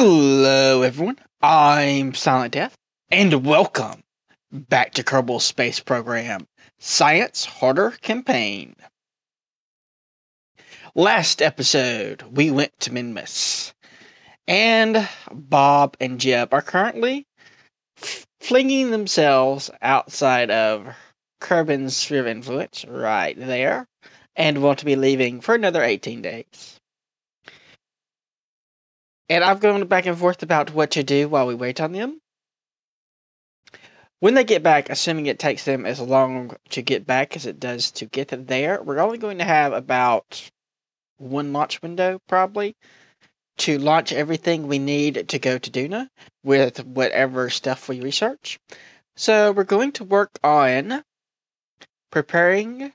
Hello everyone, I'm Silent Death, and welcome back to Kerbal Space Program Science Harder Campaign. Last episode, we went to Minmus, and Bob and Jeb are currently flinging themselves outside of Kerbin's sphere of influence, right there, and want to be leaving for another 18 days. And I've gone back and forth about what to do while we wait on them. When they get back, assuming it takes them as long to get back as it does to get there, we're only going to have about one launch window, probably, to launch everything we need to go to Duna with whatever stuff we research. So we're going to work on preparing,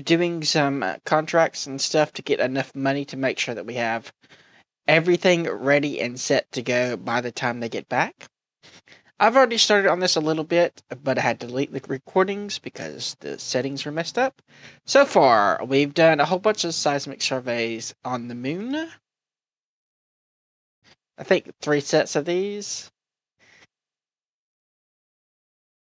doing some contracts and stuff to get enough money to make sure that we have everything ready and set to go by the time they get back. I've already started on this a little bit, but I had to delete the recordings because the settings were messed up. So far, we've done a whole bunch of seismic surveys on the moon. I think 3 sets of these.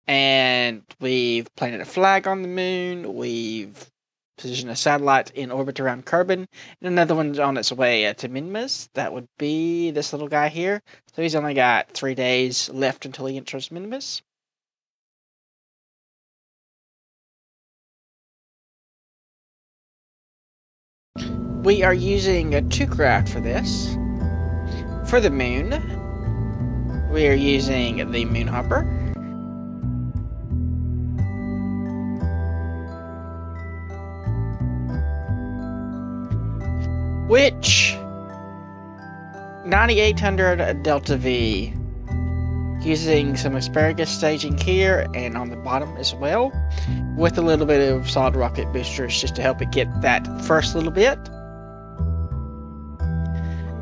And we've planted a flag on the moon. We've position a satellite in orbit around Kerbin, and another one's on its way to Minmus. That would be this little guy here. So he's only got 3 days left until he enters Minmus. We are using 2 craft for this. For the moon, we are using the Moon Hopper. Which 9800 Delta V, using some asparagus staging here and on the bottom as well, with a little bit of solid rocket boosters just to help it get that first little bit.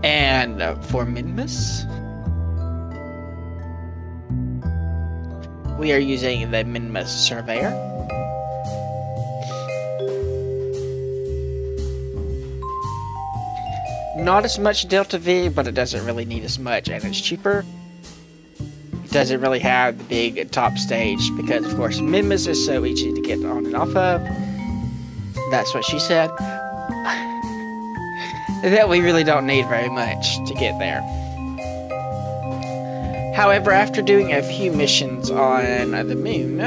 And for Minmus, we are using the Minmus Surveyor. Not as much Delta V, but it doesn't really need as much, and it's cheaper. It doesn't really have the big top stage, because of course Minmus is so easy to get on and off of. That's what she said. That we really don't need very much to get there. However, after doing a few missions on the moon,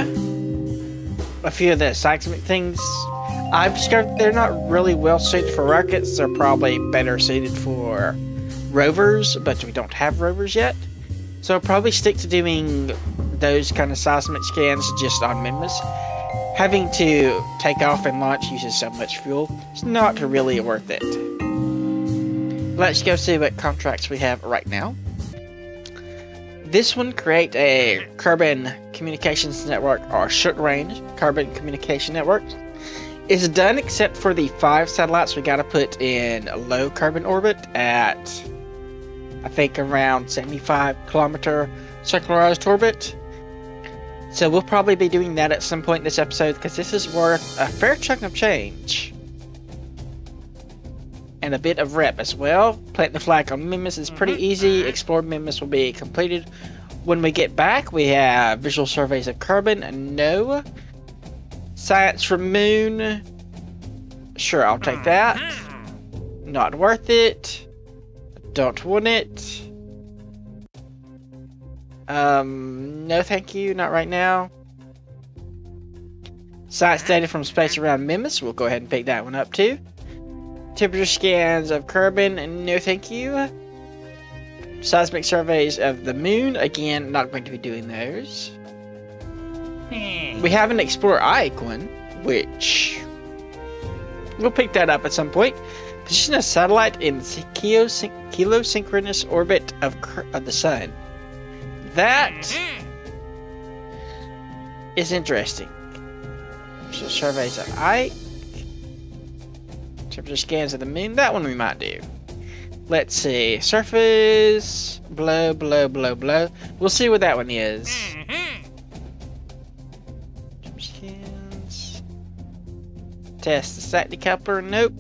a few of the seismic things, I've discovered they're not really well suited for rockets. They're probably better suited for rovers, but we don't have rovers yet. So I'll probably stick to doing those kind of seismic scans just on Minmus. Having to take off and launch uses so much fuel, it's not really worth it. Let's go see what contracts we have right now. This one, create a Kerbal Communications Network, or short-range Kerbal Communication Network. It's done except for the 5 satellites we gotta put in low Kerbin orbit at, I think, around 75 kilometer circularized orbit. So we'll probably be doing that at some point in this episode, because this is worth a fair chunk of change. And a bit of rep as well. Plant the flag on Minmus is pretty easy. Explore Minmus will be completed. When we get back, we have visual surveys of Kerbin and no. Science from moon. Sure, I'll take that. Not worth it. Don't want it. No thank you, not right now. Science data from space around Minmus. We'll go ahead and pick that one up too. Temperature scans of Kerbin. No thank you. Seismic surveys of the moon. Again, not going to be doing those. We have an Explorer icon, which we'll pick that up at some point. Position a satellite in the kilosynchronous orbit of the sun. That is interesting. So surveys of Ike. Temperature scans of the moon. That one we might do. Let's see. Surface. Blow, blow, blow, blow. We'll see what that one is. Test the sat decoupler. Nope.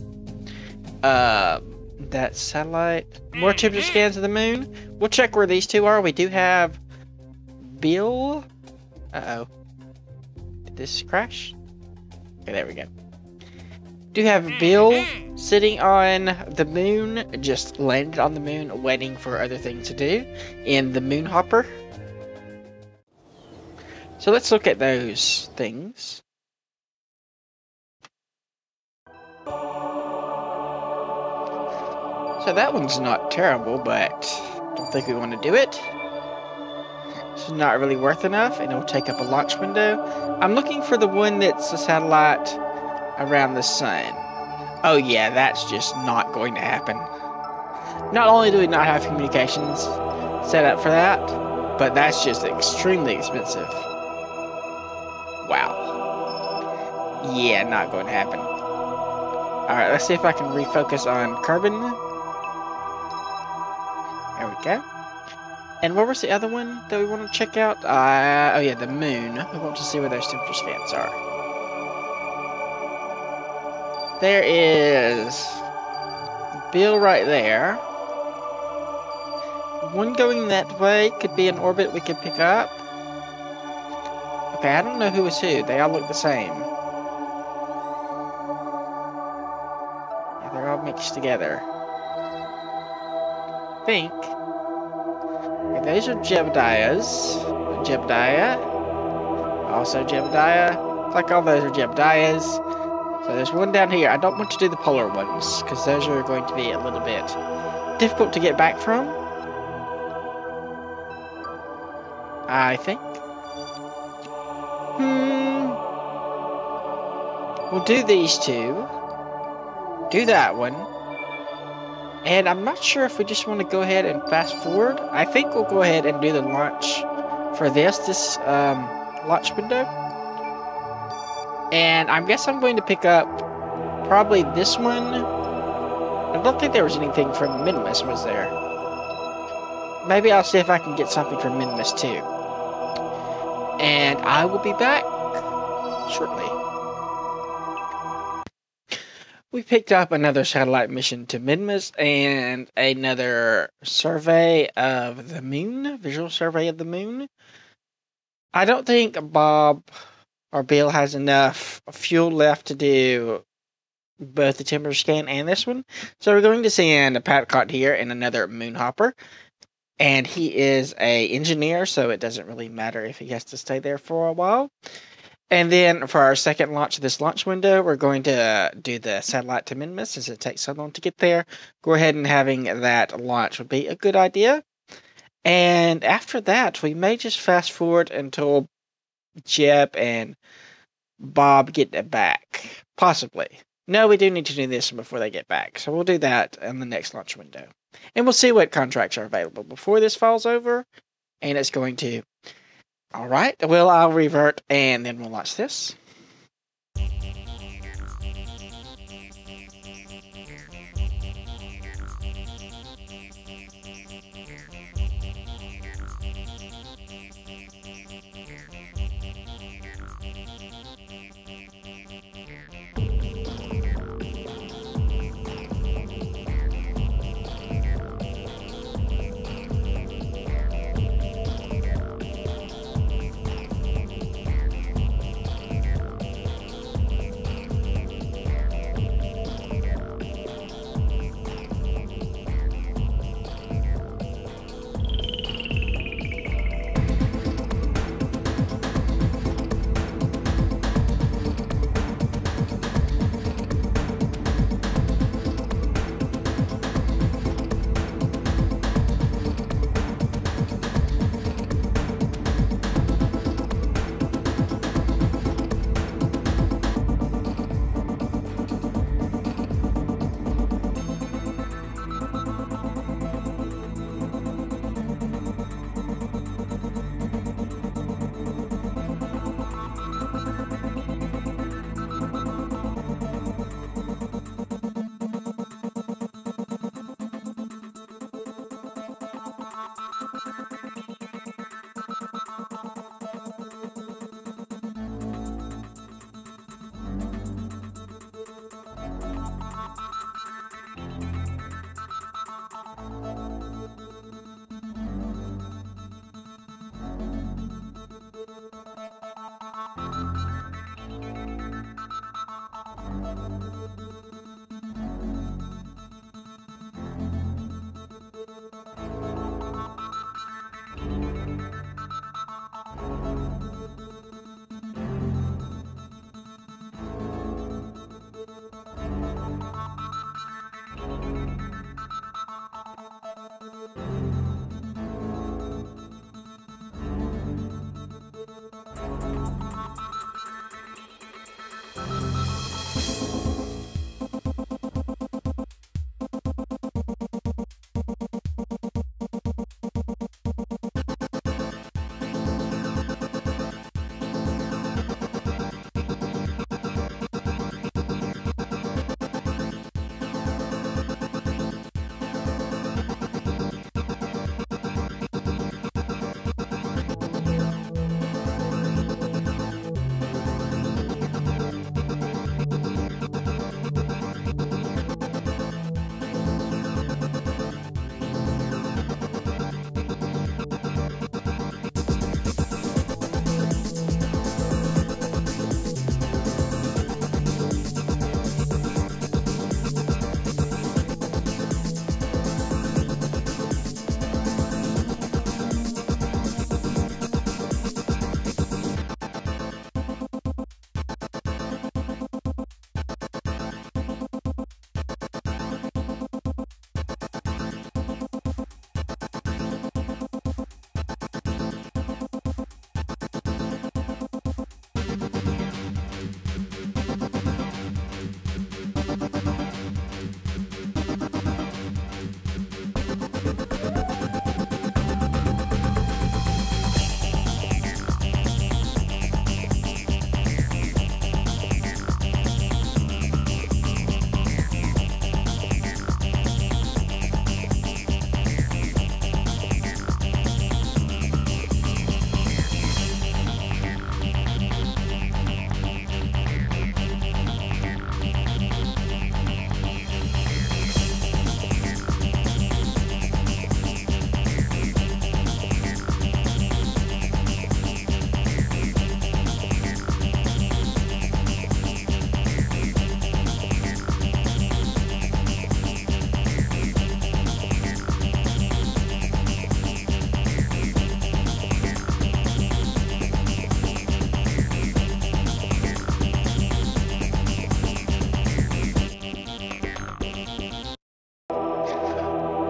That satellite. More temperature scans of the moon. We'll check where these two are. We do have Bill. Uh-oh. Did this crash? Okay, there we go. Do have Bill sitting on the moon, just landed on the moon, waiting for other things to do in the moon hopper. So let's look at those things. So that one's not terrible, but I don't think we want to do it. It's not really worth enough, and it'll take up a launch window. I'm looking for the one that's a satellite around the sun. Oh yeah, that's just not going to happen. Not only do we not have communications set up for that, but that's just extremely expensive. Wow. Yeah, not going to happen. Alright, let's see if I can refocus on carbon. There we go. And what was the other one that we want to check out? Oh yeah, the moon. We want to see where those temperature scans are. There is Bill right there. One going that way could be an orbit we could pick up. Okay, I don't know who is who. They all look the same. Yeah, they're all mixed together. I think. Okay, those are Jebediahs. Jebediah. Also Jebediah. Looks like all those are Jebediahs. So there's one down here. I don't want to do the polar ones, because those are going to be a little bit difficult to get back from, I think. We'll do these two. Do that one. And I'm not sure if we just want to go ahead and fast forward. I think we'll go ahead and do the launch for this launch window. And I guess I'm going to pick up probably this one. I don't think there was anything from Minmus, was there? Maybe I'll see if I can get something from Minmus too. And I will be back shortly. We picked up another satellite mission to Minmus and another survey of the moon, visual survey of the moon. I don't think Bob or Bill has enough fuel left to do both the temperature scan and this one. So we're going to send a Patcott here and another moon hopper. And he is an engineer, so it doesn't really matter if he has to stay there for a while. And then for our second launch of this launch window, we're going to do the satellite to Minmus, since it takes so long to get there. Go ahead and having that launch would be a good idea. And after that, we may just fast forward until Jeb and Bob get it back. Possibly. No, we do need to do this before they get back. So we'll do that in the next launch window. And we'll see what contracts are available before this falls over. And it's going to... Alright, well, I'll revert and then we'll launch this.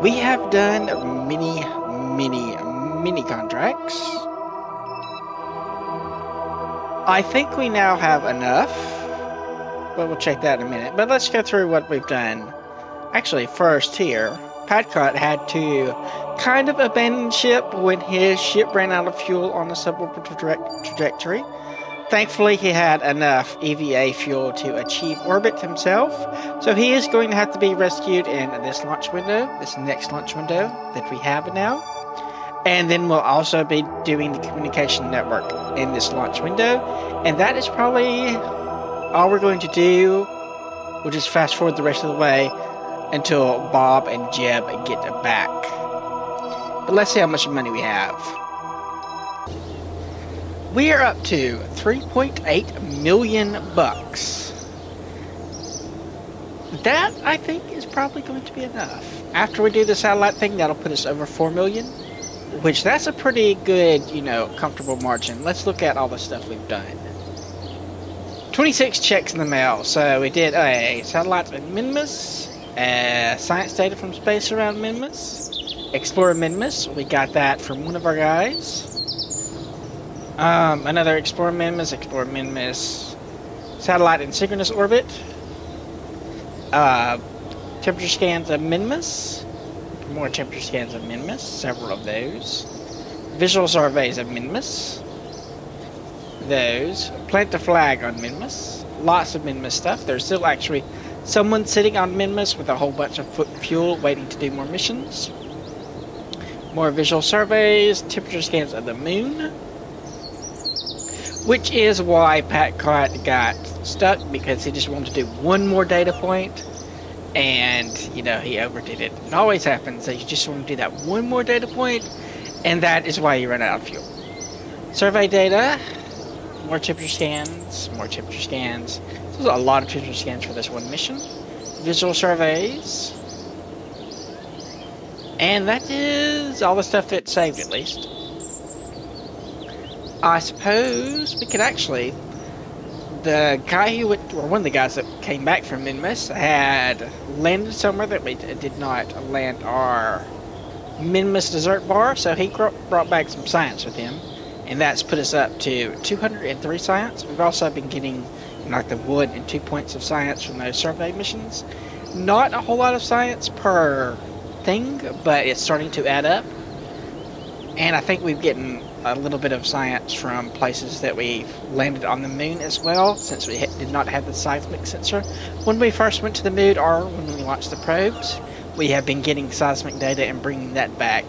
We have done many contracts. I think we now have enough, but we'll check that in a minute. But let's go through what we've done. Actually, first here, Padcott had to kind of abandon ship when his ship ran out of fuel on a suborbital trajectory. Thankfully, he had enough EVA fuel to achieve orbit himself, so he is going to have to be rescued in this launch window, this next launch window that we have now. And then we'll also be doing the communication network in this launch window, and that is probably all we're going to do. We'll just fast forward the rest of the way until Bob and Jeb get back. But let's see how much money we have. We are up to 3.8 million bucks. That, I think, is probably going to be enough. After we do the satellite thing, that'll put us over 4 million, which that's a pretty good, you know, comfortable margin. Let's look at all the stuff we've done. 26 checks in the mail. So we did a satellite in Minmus, science data from space around Minmus, Explorer Minmus. We got that from one of our guys. Another Explorer Minmus, satellite in synchronous orbit, temperature scans of Minmus, more temperature scans of Minmus, several of those, visual surveys of Minmus, those, plant the flag on Minmus, lots of Minmus stuff. There's still actually someone sitting on Minmus with a whole bunch of fuel waiting to do more missions, more visual surveys, temperature scans of the moon. Which is why Padcott got stuck, because he just wanted to do one more data point, and, you know, he overdid it. It always happens that you just want to do that one more data point, and that is why you run out of fuel. Survey data, more temperature scans, more temperature scans. There's a lot of temperature scans for this one mission. Visual surveys. And that is all the stuff that saved, at least. I suppose we could actually, the guy who went, or one of the guys that came back from Minmus had landed somewhere that we did not land our Minmus dessert bar, so he brought back some science with him, and that's put us up to 203 science. We've also been getting, like, the 1 and 2 points of science from those survey missions. Not a whole lot of science per thing, but it's starting to add up. And I think we've gotten a little bit of science from places that we landed on the moon as well, since we did not have the seismic sensor. When we first went to the moon, or when we launched the probes, we have been getting seismic data and bringing that back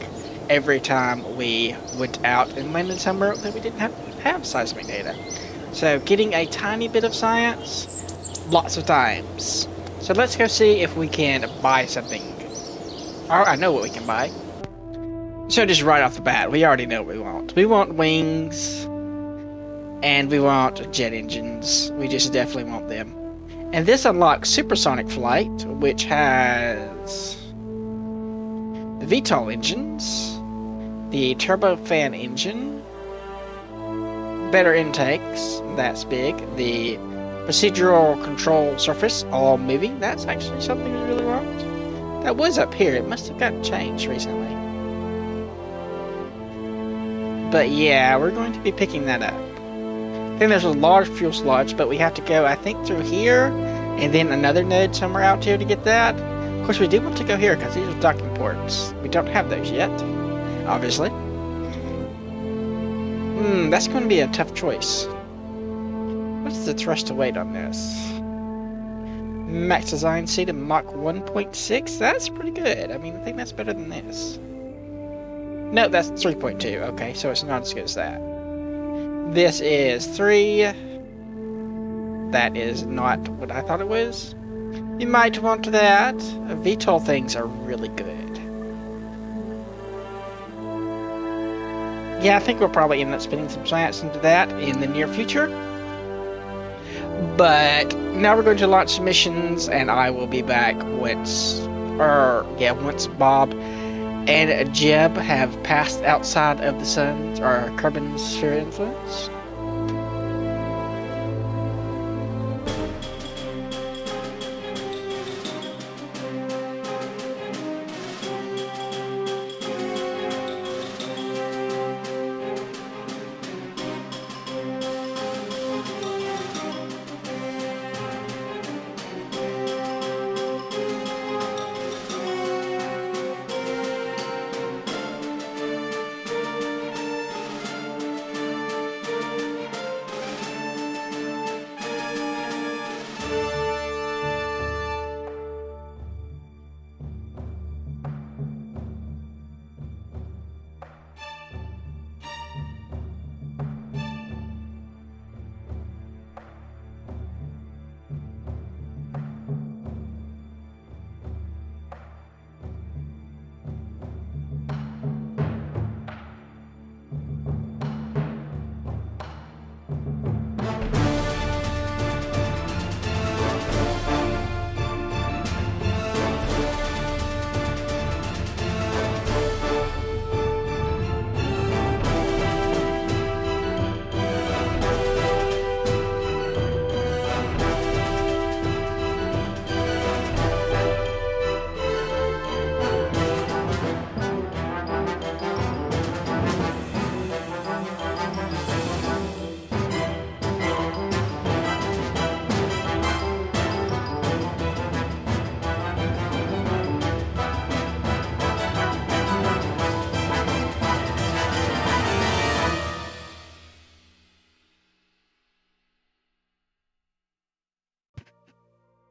every time we went out and landed somewhere that we didn't have seismic data. So getting a tiny bit of science, lots of times. So let's go see if we can buy something. Or I know what we can buy. So just right off the bat, we already know what we want. We want wings, and we want jet engines. We just definitely want them. And this unlocks supersonic flight, which has the VTOL engines, the turbofan engine, better intakes, that's big, the procedural control surface, all moving. That's actually something we really want. That was up here. It must have gotten changed recently. But yeah, we're going to be picking that up. I think there's a large fuel sludge, but we have to go, I think, through here, and then another node somewhere out here to get that. Of course, we do want to go here, because these are docking ports. We don't have those yet, obviously. That's going to be a tough choice. What's the thrust to weight on this? Max design seat of Mach 1.6? That's pretty good. I mean, I think that's better than this. No, that's 3.2. Okay, so it's not as good as that. This is 3. That is not what I thought it was. You might want that. VTOL things are really good. Yeah, I think we'll probably end up spending some science into that in the near future. But now we're going to launch missions, and I will be back once Bob and Jeb have passed outside of the sun's or carbon sphere influence.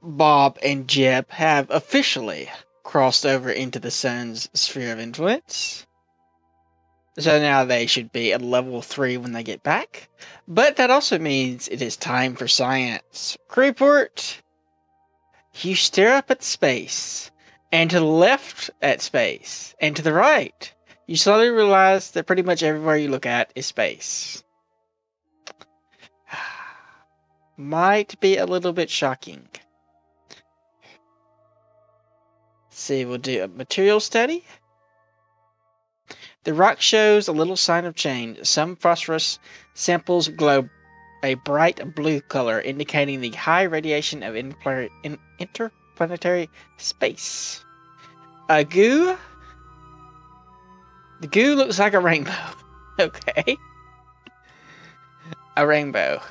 Bob and Jeb have officially crossed over into the sun's sphere of influence. So now they should be at level 3 when they get back. But that also means it is time for science. Crewport, you stare up at space, and to the left at space, and to the right. You slowly realize that pretty much everywhere you look at is space. Might be a little bit shocking. Let's see, we'll do a material study. The rock shows a little sign of change. Some phosphorus samples glow a bright blue color, indicating the high radiation of interplanetary space. A goo? The goo looks like a rainbow. Okay. A rainbow.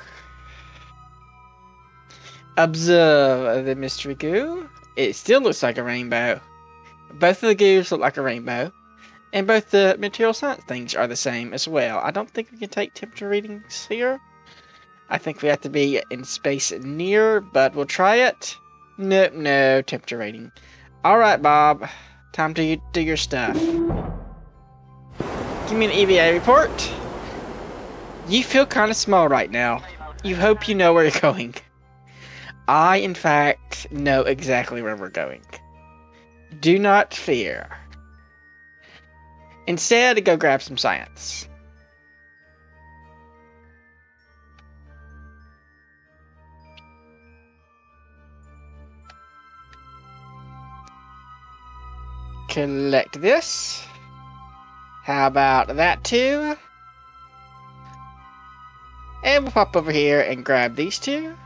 Observe the mystery goo. It still looks like a rainbow. Both of the goos look like a rainbow. And both the material science things are the same as well. I don't think we can take temperature readings here. I think we have to be in space near, but we'll try it. Nope, no temperature rating. Alright, Bob. Time to do your stuff. Give me an EVA report. You feel kind of small right now. You hope you know where you're going. I, in fact, know exactly where we're going. Do not fear. Instead, go grab some science. Collect this. How about that too? And we'll pop over here and grab these two.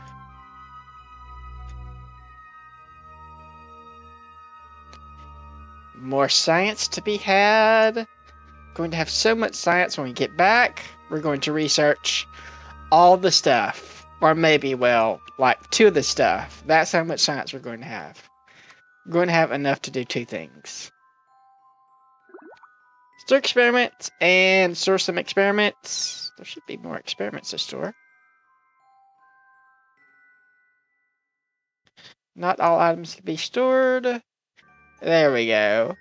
More science to be had. Going to have so much science when we get back. We're going to research all the stuff. Or maybe, well, like 2 of the stuff. That's how much science we're going to have. We're going to have enough to do 2 things. Store experiments and store some experiments. There should be more experiments to store. Not all items can be stored. There we go.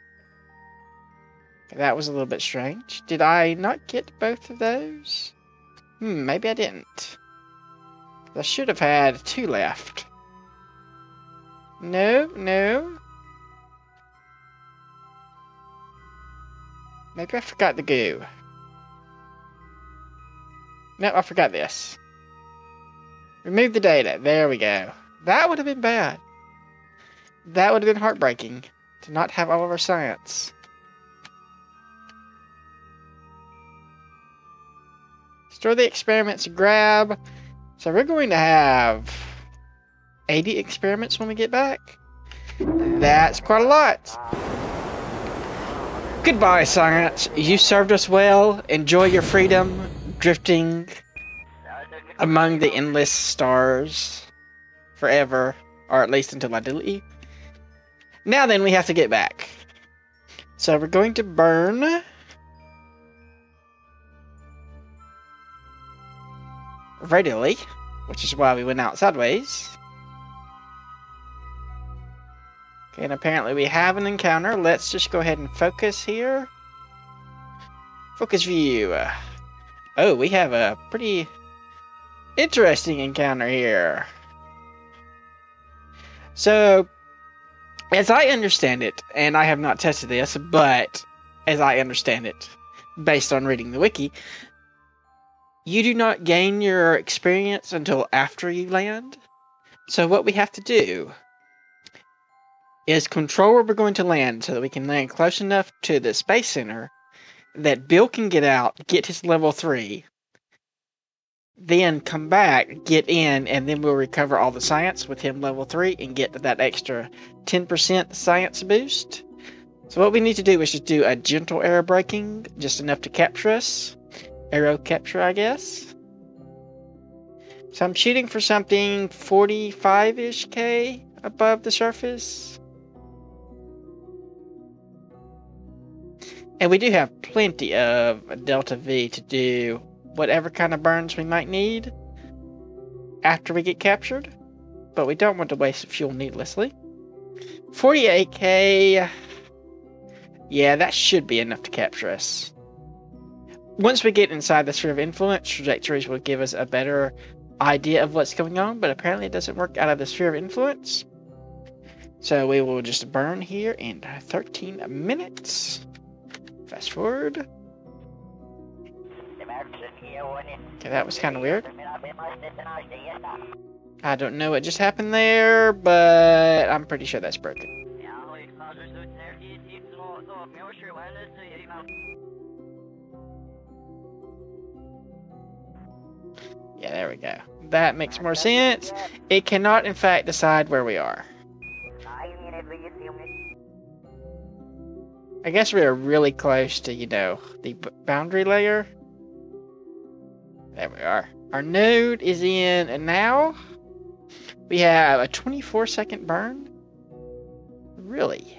That was a little bit strange. Did I not get both of those? Maybe I didn't. I should have had 2 left. No. Maybe I forgot the goo. No, I forgot this. Remove the data. There we go. That would have been bad. That would have been heartbreaking to not have all of our science. Store the experiments, grab. So we're going to have 80 experiments when we get back. That's quite a lot. Goodbye, science. You served us well. Enjoy your freedom, drifting among the endless stars forever, or at least until I delete you. Now then, we have to get back. So we're going to burn radially, which is why we went out sideways. Okay, and apparently we have an encounter. Let's just go ahead and focus here. Focus view. Oh, we have a pretty interesting encounter here. So, as I understand it, and I have not tested this, but as I understand it, based on reading the wiki, you do not gain your experience until after you land. So what we have to do is control where we're going to land so that we can land close enough to the Space Center that Bill can get out, get his level 3, then come back, get in, and then we'll recover all the science with him level 3 and get that extra 10% science boost. So what we need to do is just do a gentle air braking, just enough to capture us. Aero capture, I guess. So I'm shooting for something 45-ish K above the surface. And we do have plenty of Delta V to do whatever kind of burns we might need after we get captured. but we don't want to waste fuel needlessly. 48k. Yeah, that should be enough to capture us. Once we get inside the sphere of influence, trajectories will give us a better idea of what's going on, but apparently it doesn't work out of the sphere of influence. So we will just burn here in 13 minutes. Fast forward. Okay, that was kind of weird. I don't know what just happened there, but I'm pretty sure that's broken. Yeah, there we go. That makes more sense. It cannot, in fact, decide where we are. I guess we are really close to, you know, the boundary layer. There we are. Our node is in, and now we have a 24-second burn. Really?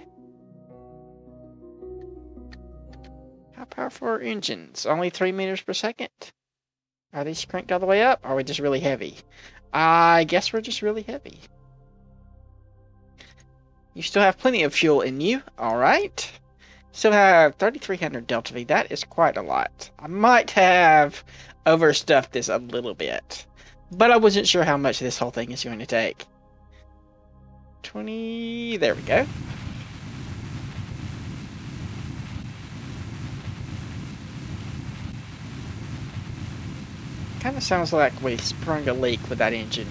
How powerful are engines? Only 3 meters per second? Are these cranked all the way up? Or are we just really heavy? I guess we're just really heavy. You still have plenty of fuel in you. Alright. Still have 3,300 Delta V. That is quite a lot. I might have overstuffed this a little bit. But I wasn't sure how much this whole thing is going to take. 20... There we go. Kind of sounds like we sprung a leak with that engine.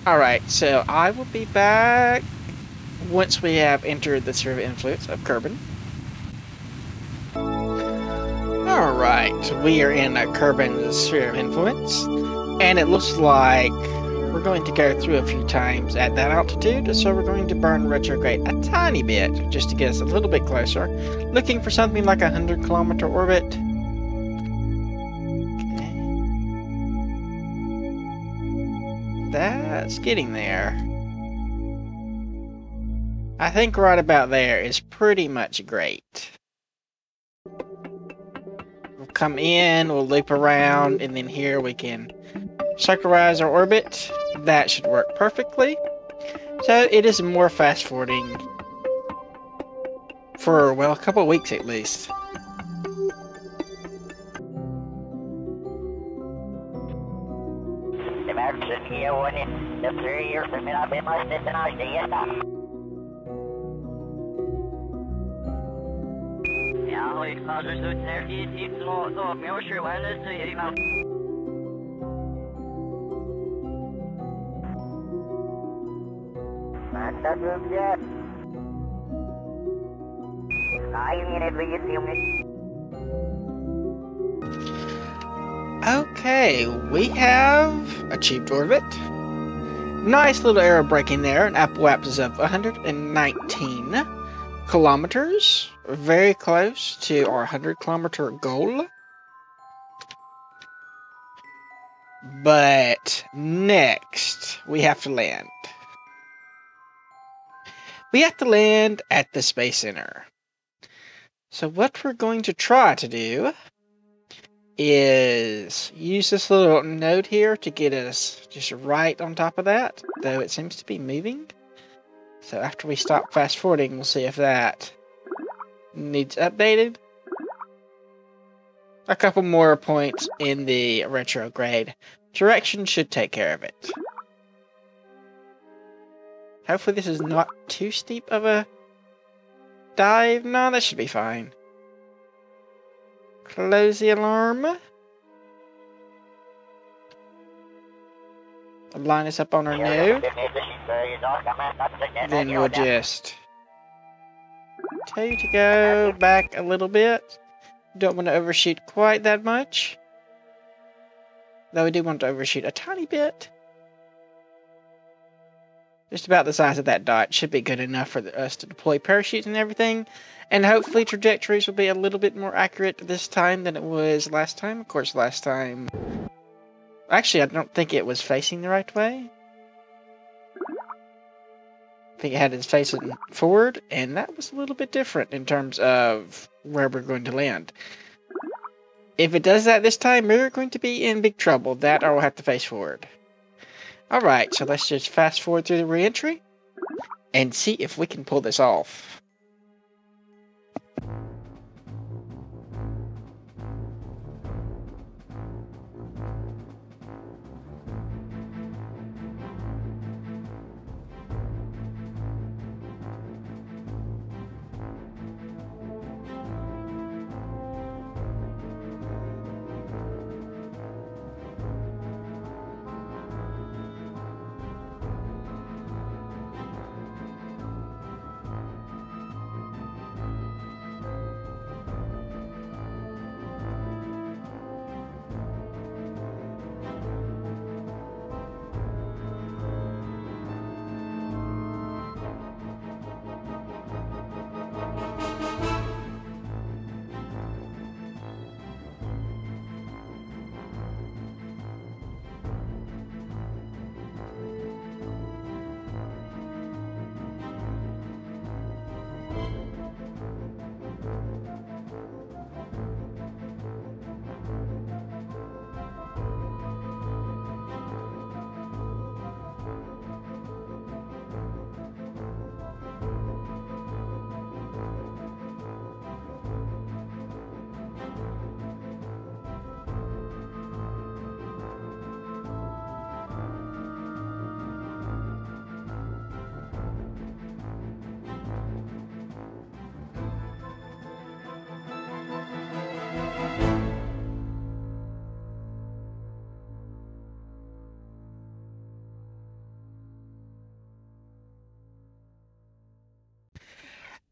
Alright, so I will be back once we have entered the sphere of influence of Kerbal. Alright, we are in Kerbal's sphere of influence, and it looks like we're going to go through a few times at that altitude, so we're going to burn retrograde a tiny bit, just to get us a little bit closer, looking for something like a 100-kilometer orbit. That's getting there. I think right about there is pretty much great. We'll come in, we'll loop around, and then here we can circularize our orbit. That should work perfectly. So it is more fast forwarding for, well, a couple of weeks at least. Okay, we have achieved orbit. Nice little arrow braking there, an apoapsis of 119 kilometers. Very close to our 100-kilometer goal. But next, we have to land. We have to land at the Space Center. So what we're going to try to do is use this little node here to get us just right on top of that, though it seems to be moving. So after we stop fast forwarding, we'll see if that needs updated. A couple more points in the retrograde direction should take care of it. Hopefully this is not too steep of a dive. No, that should be fine. Close the alarm. Line us up on our node. Then we'll just tell you to go back a little bit. Don't want to overshoot quite that much. Though we do want to overshoot a tiny bit. Just about the size of that dot should be good enough for us to deploy parachutes and everything. And hopefully trajectories will be a little bit more accurate this time than it was last time. Of course, last time... Actually, I don't think it was facing the right way. I think it had it facing forward, and that was a little bit different in terms of where we're going to land. If it does that this time, we're going to be in big trouble. That or we'll have to face forward. Alright, so let's just fast forward through the re-entry and see if we can pull this off.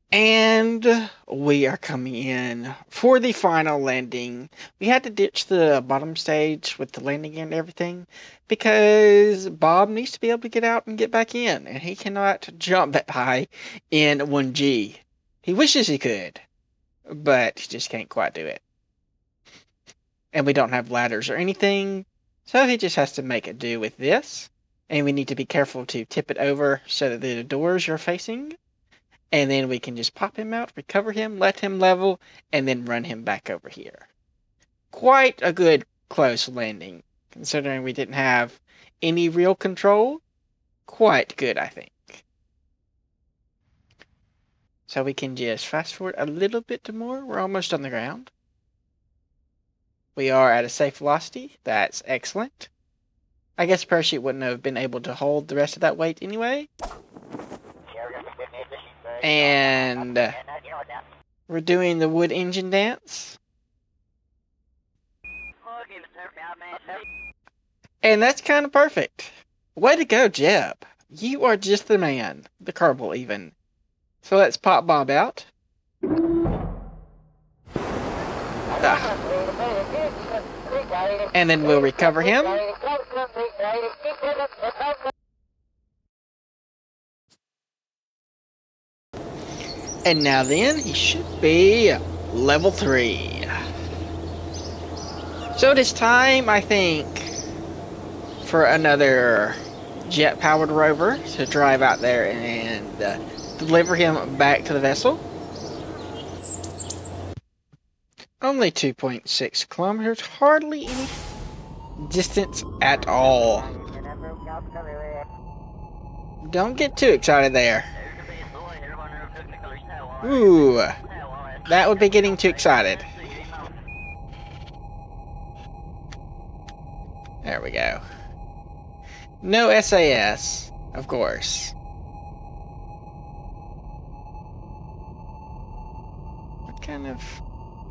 And we are coming in for the final landing. We had to ditch the bottom stage with the landing and everything because Bob needs to be able to get out and get back in, and he cannot jump that high in 1G. He wishes he could, but he just can't quite do it. And we don't have ladders or anything, so he just has to make it do with this. And we need to be careful to tip it over so that the doors you're facing. And then we can just pop him out, recover him, let him level, and then run him back over here. Quite a good close landing, considering we didn't have any real control. Quite good, I think. So we can just fast forward a little bit more. We're almost on the ground. We are at a safe velocity. That's excellent. I guess parachute wouldn't have been able to hold the rest of that weight anyway. And we're doing the wood engine dance. And that's kind of perfect. Way to go, Jeb. You are just the man. The Kerbal, even. So let's pop Bob out. And then we'll recover him. And now then, he should be level 3. So it is time, I think, for another jet-powered rover to drive out there and deliver him back to the vessel. Only 2.6 kilometers, hardly any distance at all. Don't get too excited there. Ooh, that would be getting too excited. There we go. No SAS, of course. What kind of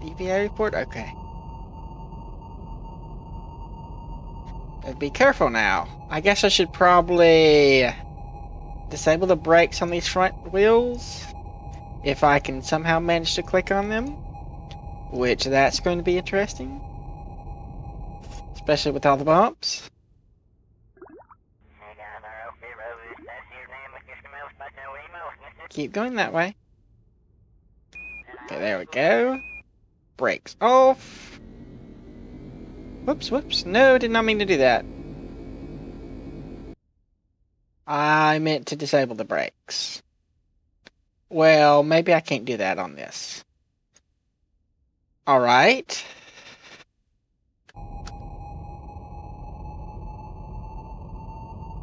EVA report? Okay. But be careful now. I guess I should probably disable the brakes on these front wheels. If I can somehow manage to click on them, which that's going to be interesting, especially with all the bumps. Keep going that way. Okay, there we go. Brakes off. Whoops, whoops. No, did not mean to do that. I meant to disable the brakes. Well, maybe I can't do that on this. Alright.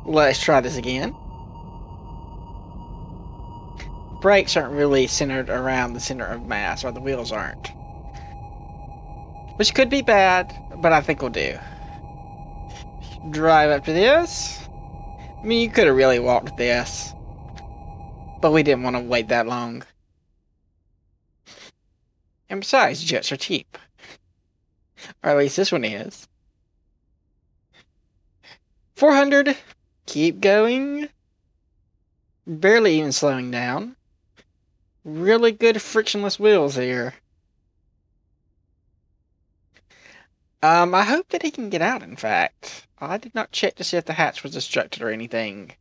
Let's try this again. Brakes aren't really centered around the center of mass, or the wheels aren't. Which could be bad, but I think we'll do. Drive up to this. I mean, you could have really walked this. But we didn't want to wait that long. And besides, jets are cheap. Or at least this one is. 400. Keep going. Barely even slowing down. Really good frictionless wheels here. I hope that he can get out, in fact. I did not check to see if the hatch was obstructed or anything.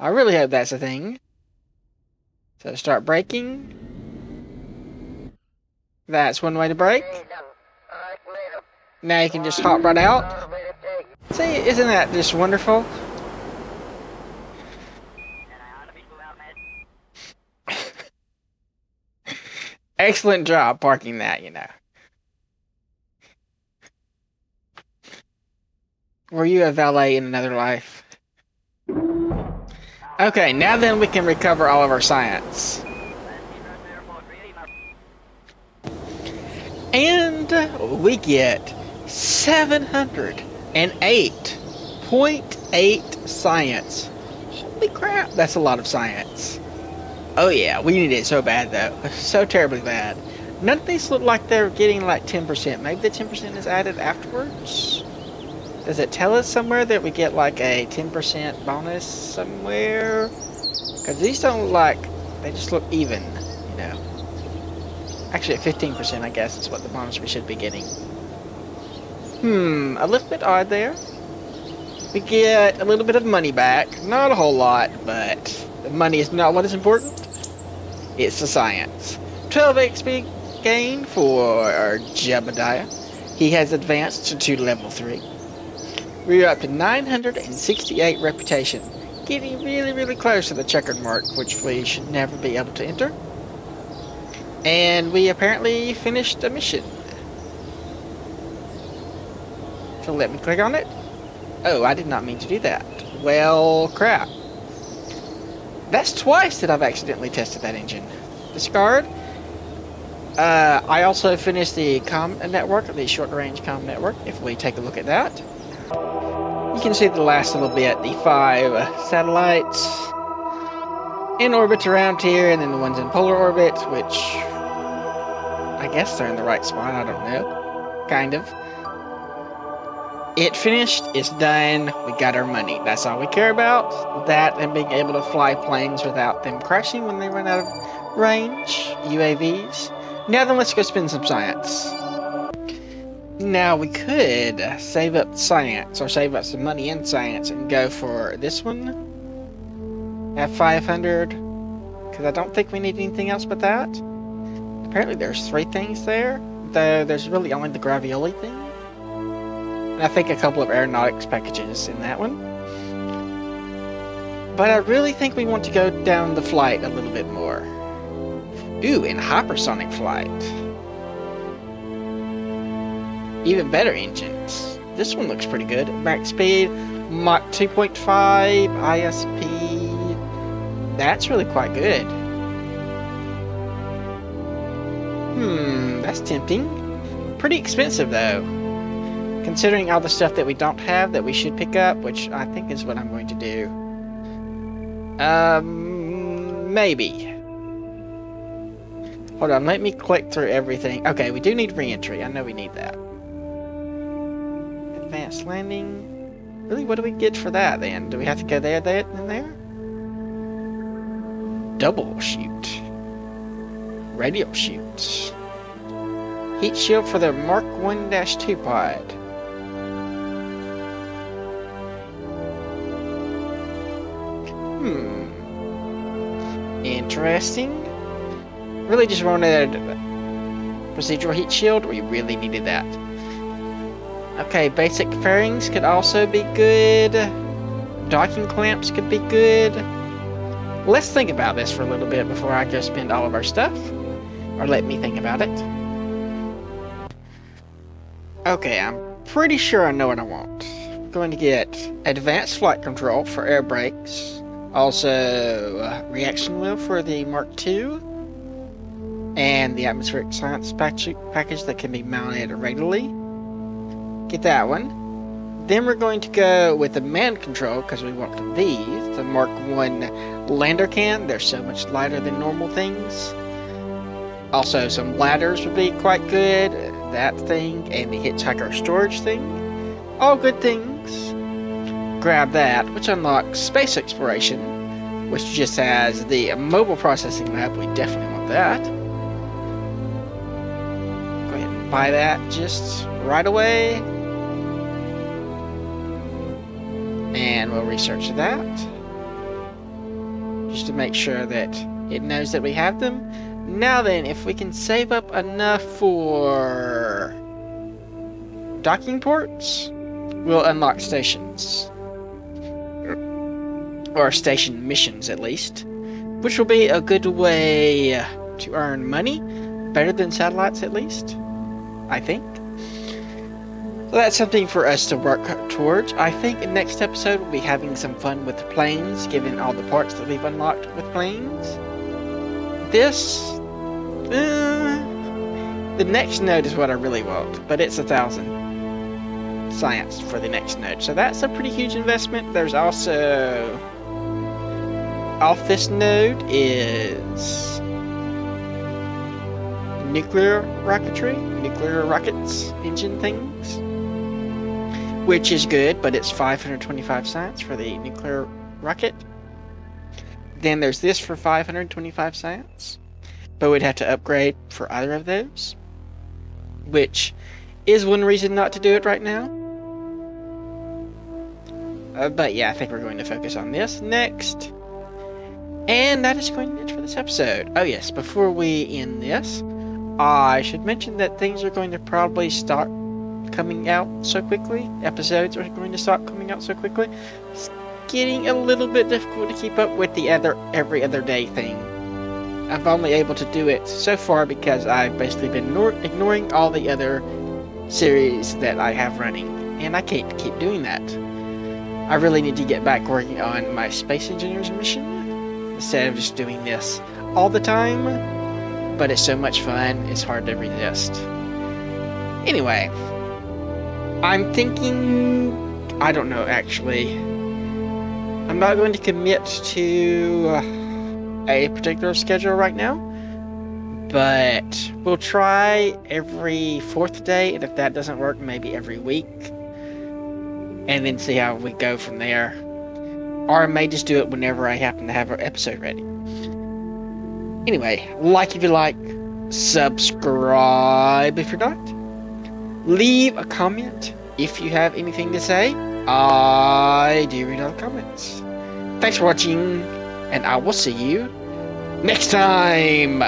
I really hope that's a thing. So start braking. That's one way to brake. Now you can just hop right out. See, isn't that just wonderful? Excellent job parking that, you know. Were you a valet in another life? Okay, now then we can recover all of our science. And we get 708.8 science. Holy crap, that's a lot of science. Oh yeah, we need it so bad though. So terribly bad. None of these look like they're getting like 10%. Maybe the 10% is added afterwards? Does it tell us somewhere that we get like a 10% bonus somewhere? Because these don't look like, they just look even, you know. Actually, at 15%, I guess, is what the bonus we should be getting. A little bit odd there. We get a little bit of money back. Not a whole lot, but the money is not what is important. It's the science. 12 XP gain for our Jebediah. He has advanced to level 3. We're up to 968 reputation. Getting really, really close to the checkered mark, which we should never be able to enter. And we apparently finished a mission. So let me click on it. Oh, I did not mean to do that. Well, crap. That's twice that I've accidentally tested that engine. Discard. I also finished the comm network, the short-range comm network, if we take a look at that. You can see the last little bit, the 5 satellites in orbit around here, and then the ones in polar orbit, which I guess they're in the right spot, I don't know. Kind of. It finished, it's done, we got our money. That's all we care about. That and being able to fly planes without them crashing when they run out of range. UAVs. Now then, let's go spend some science. Now we could save up science, or save up some money in science and go for this one at 500, because I don't think we need anything else but that. Apparently there's 3 things there, though there's really only the Gravioli thing. And I think a couple of aeronautics packages in that one. But I really think we want to go down the flight a little bit more. Ooh, in hypersonic flight. Even better engines. This one looks pretty good. Max speed, Mach 2.5, ISP. That's really quite good. That's tempting. Pretty expensive though. Considering all the stuff that we don't have that we should pick up, which I think is what I'm going to do. Maybe. Hold on, let me click through everything. Okay, we do need re-entry. I know we need that. Advanced landing. Really, what do we get for that then? Do we have to go there, and there? Double shoot. Radial shoot. Heat shield for the Mark 1-2 pod. Interesting. Really just wanted procedural heat shield. We really needed that. Okay, basic fairings could also be good. Docking clamps could be good. Let's think about this for a little bit before I go spend all of our stuff. Or let me think about it. Okay, I'm pretty sure I know what I want. going to get advanced flight control for air brakes, also reaction wheel for the Mark II, and the atmospheric science package that can be mounted regularly. Get that one. Then we're going to go with the man control because we want these, the Mark I lander can. They're so much lighter than normal things. Also, some ladders would be quite good. That thing and the hitchhiker storage thing. All good things. Grab that, which unlocks space exploration, which just has the mobile processing lab. We definitely want that. Go ahead and buy that just right away. And we'll research that just to make sure that it knows that we have them. Now then, if we can save up enough for docking ports, we'll unlock stations. Or station missions, at least. Which will be a good way to earn money. Better than satellites, at least. I think. So that's something for us to work towards. I think in next episode we'll be having some fun with the planes, given all the parts that we've unlocked with planes. The next node is what I really want, but it's 1,000 science for the next node. So that's a pretty huge investment. There's also, off this node is nuclear rocketry, nuclear rockets, engine things. Which is good, but it's 525 science for the nuclear rocket. Then there's this for 525 science. But we'd have to upgrade for either of those. Which is one reason not to do it right now. But yeah, I think we're going to focus on this next. And that is going to be it for this episode. Oh yes, before we end this, I should mention that things are going to probably start coming out so quickly. Episodes are going to start coming out so quickly. It's getting a little bit difficult to keep up with the every other day thing. I'm only able to do it so far because I've basically been ignoring all the other series that I have running, and I can't keep doing that. I really need to get back working on my Space Engineers mission instead of just doing this all the time, but it's so much fun, it's hard to resist. Anyway, I'm thinking, I don't know actually, I'm not going to commit to a particular schedule right now, but we'll try every 4th day, and if that doesn't work, maybe every week, and then see how we go from there. Or I may just do it whenever I happen to have an episode ready. Anyway, like if you like, subscribe if you're not, leave a comment if you have anything to say. I do read all the comments. Thanks for watching, and I will see you next time.